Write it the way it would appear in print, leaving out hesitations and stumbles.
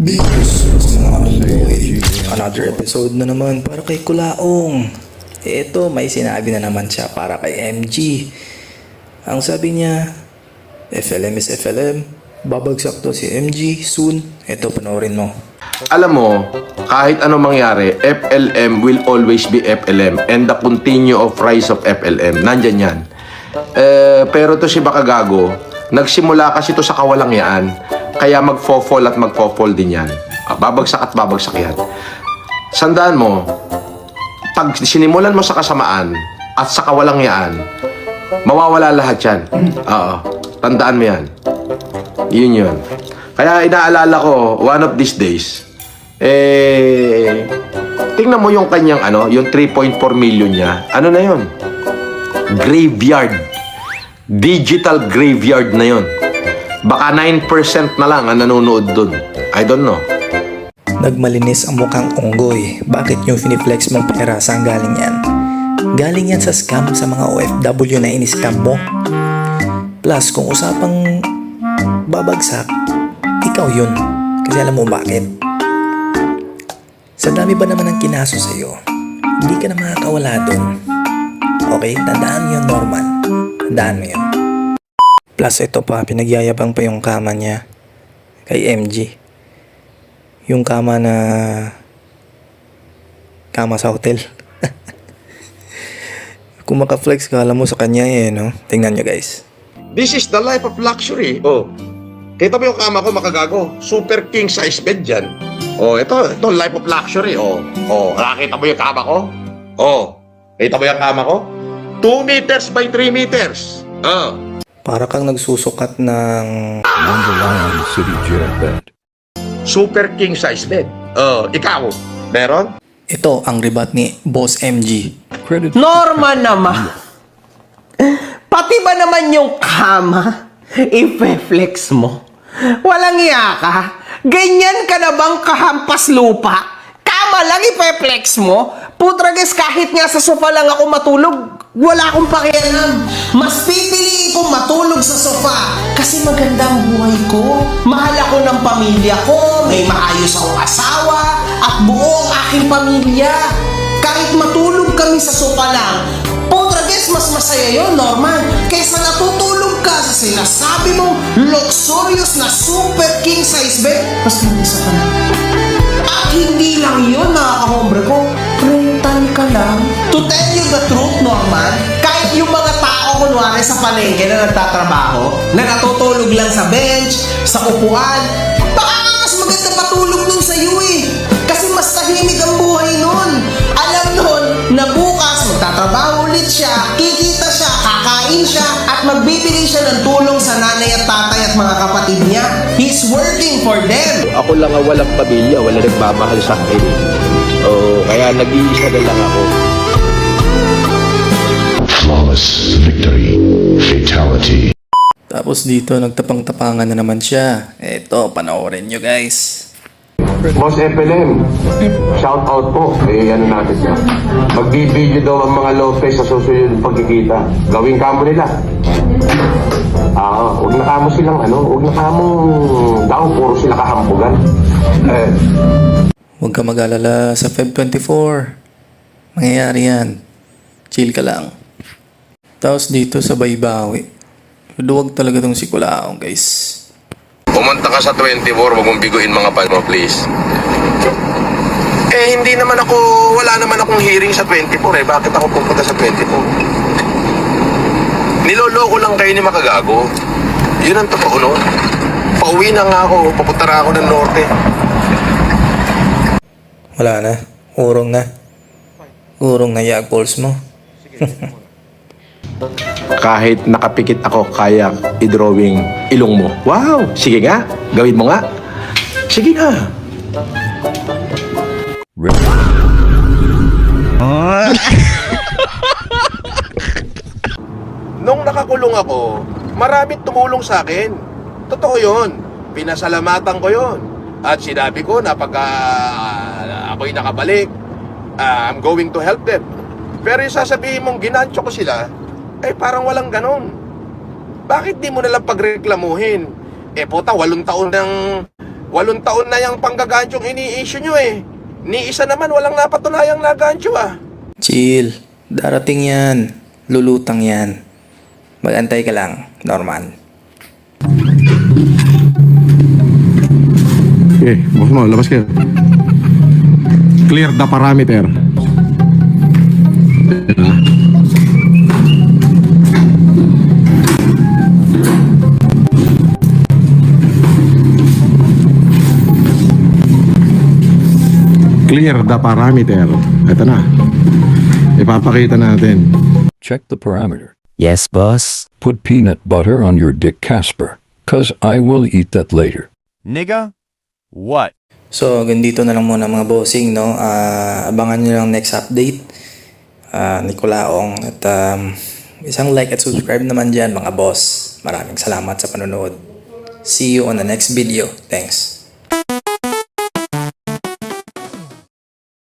Biggest mga boy, another episode na naman para kay Kulaong. Ito, may sinabi na naman siya para kay MG. Ang sabi niya, FLM is FLM, babagsak to si MG soon. Ito, panoorin mo. Alam mo, kahit anong mangyari, FLM will always be FLM and the continue of rise of FLM. Nandyan yan. Pero to si Bakagago, nagsimula kasi to sa kawalangyaan. Kaya magfo-fall at magfo-fall din yan. Babagsak at babagsak yan. Sandaan mo, pag sinimulan mo sa kasamaan at sa kawalangyaan, mawawala lahat yan. Oo. Tandaan mo yan. Yun yun. Kaya inaalala ko, one of these days, tingnan mo yung kanyang yung 3.4 million niya. Ano na yun? Graveyard. Digital graveyard na yun. Baka 9% na lang ang nanonood dun. I don't know. Nagmalinis ang mukhang unggoy. Bakit yung finiflex mong pera? Saan galing yan? Galing yan sa scam sa mga OFW na in-scam mo. Plus, kung usapang babagsak, ikaw yun. Kasi alam mo bakit? Sa dami ba naman ang kinaso sa'yo, hindi ka na makakawala dun. Okay? Tandaan mo yun, Norman. Tandaan mo yun. Plus ito pa, pinagyayabang pa yung kama niya kay MG. Yung kama na kama sa hotel. Kung makaflex ka, alam mo sa kanya no? Tingnan nyo guys. This is the life of luxury. Kita mo yung kama ko, Makagago. Super king size bed dyan. Ito life of luxury. Nakita mo yung kama ko? Kita mo yung kama ko? 2 meters by 3 meters. Para kang nagsusukat ng Underline City Jail Bed. Super king size bed. Ikaw, meron? ito ang ribat ni Boss MG. Credit Norman naman. Pati ba naman yung kama, ife-flex mo? Walang iya ka? Ganyan ka na bang kahampas lupa? Kama lang ife-flex mo? Putrages, kahit nga sa sofa lang ako matulog, wala akong pakialam. Mas pipiliin kong matulog sa sofa kasi maganda ang buhay ko. Mahal ako ng pamilya ko, may maayos akong asawa, at buo ang aking pamilya. Kahit matulog kami sa sofa lang, putrages, mas masaya yun, Norman, kaysa natutulog ka sa sinasabi mong luxurious na super king size bed. Mas mag-isa ka na. At hindi lang yun, mga kahombre ko, rental ka lang. To tell you the truth, Norman, kahit yung mga tao kunwari sa palengke na nagtatrabaho, na natutulog lang sa bench, sa upuan, baka mas maganda patulog nun sa iyo kasi mas tahimik ang buhay nun. Alam nun na bukas magtatrabaho ulit siya, kikita siya, kakain siya, at magbibili siya ng tulong sa nanay at tatay at mga kapatid niya. He's working for them. Ako lang ang walang pamilya, wala nagmamahal sa akin. Kaya nag-iisa na lang ako. Flawless victory. Fatality. Tapos dito nagtapang-tapangan na naman siya. Ito, panoorin nyo guys. Boss FLM, shout out po. Ano natin siya. Magbibideo daw ang mga Lopez sa susunod pagkikita. Gawin kamo nila. Huwag na kamo silang huwag na kamo daw, puro sila kahambugan. Huwag ka mag-alala sa Feb 24. Mangyayari yan. Chill ka lang. Tapos dito sa Baybawi. Duwag talaga tong si Kulaong guys. Pumunta ka sa 24, wag mong biguin mga pan mo, please. Hindi naman ako, wala naman akong hearing sa 24 Bakit ako pupunta sa 24? Niloloko lang kayo ni Makagago. Yun ang totoo nun. Pauwi na nga ako, papunta na ako ng norte. Wala na. Urong na. Urong na yagpols mo. Kahit nakapikit ako, kaya i-drawing ilong mo. Wow! Sige nga, gawin mo nga. Sige nga. Nung nakakulong ako, maraming tumulong sa akin. Totoo yun. Pinasalamatan ko yun. At sinabi ko na pagka ako'y nakabalik, I'm going to help them. Pero yung sasabihin mong ginancho ko sila, parang walang ganon. Bakit di mo nalang pagreklamuhin? Puta, 8 taon nang 8 taon na yung panggaganchong ini-issue nyo eh. Ni isa naman walang napatunayang nagancho ah. Chill. Darating yan. Lulutang yan. Mag-antay ka lang, Norman. Okay, boss mo, labas kayo. Clear the parameter. Clear the parameter. Ito na. Ipapakita natin. Check the parameter. Yes, boss. Put peanut butter on your Dick Casper, 'cause I will eat that later. Nigga? What? So, ganito na lang muna mga bossing, no? Abangan nyo lang next update. Nicolaong. At isang like at subscribe naman dyan mga boss. Maraming salamat sa panonood. See you on the next video. Thanks.